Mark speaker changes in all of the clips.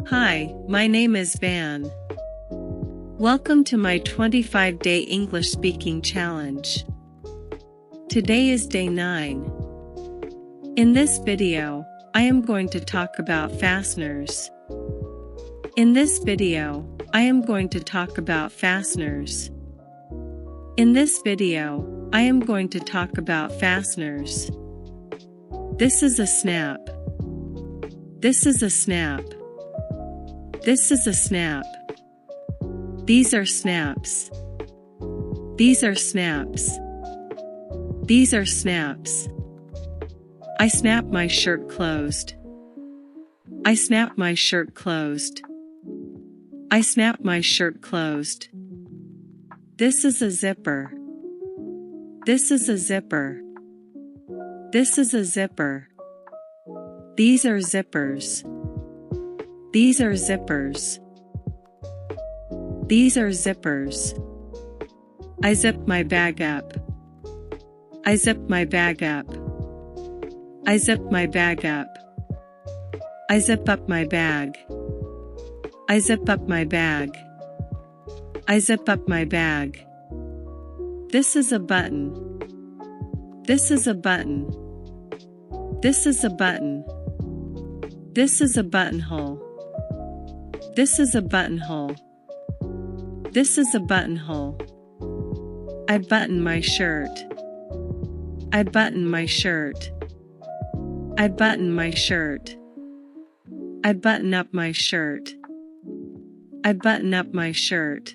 Speaker 1: Hi, my name is Van. Welcome to my 25-day English speaking challenge. Today is day 9. In this video, I am going to talk about fasteners. In this video, I am going to talk about fasteners. In this video, I am going to talk about fasteners. This is a snap. This is a snap. This is a snap. These are snaps. These are snaps. These are snaps. I snap my shirt closed. I snap my shirt closed. I snap my shirt closed. This is a zipper. This is a zipper. This is a zipper. These are zippers. These are zippers. These are zippers. I zip my bag up. I zip my bag up. I zip my bag up. I zip up my bag. I zip up my bag. I zip up my bag. This is a button. This is a button. This is a button. This is a buttonhole. This is a buttonhole. This is a buttonhole. I button my shirt. I button my shirt. I button my shirt. I button up my shirt. I button up my shirt.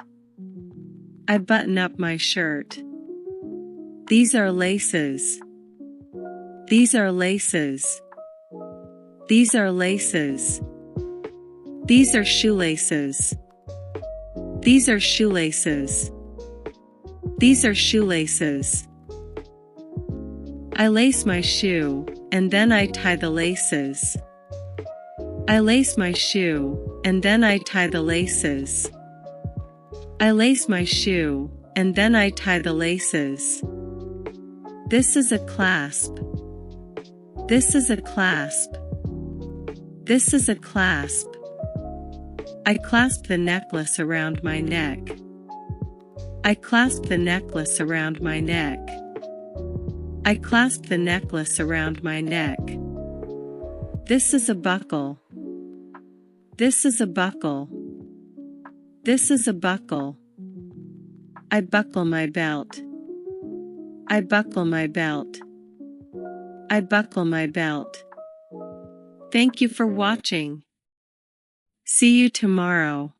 Speaker 1: I button up my shirt. These are laces. These are laces. These are laces. These are shoelaces. These are shoelaces. These are shoelaces. I lace my shoe, and then I tie the laces. I lace my shoe, and then I tie the laces. I lace my shoe, and then I tie the laces. This is a clasp. This is a clasp. This is a clasp. I clasp the necklace around my neck. I clasp the necklace around my neck. I clasp the necklace around my neck. This is a buckle. This is a buckle. This is a buckle. I buckle my belt. I buckle my belt. I buckle my belt. Thank you for watching. See you tomorrow.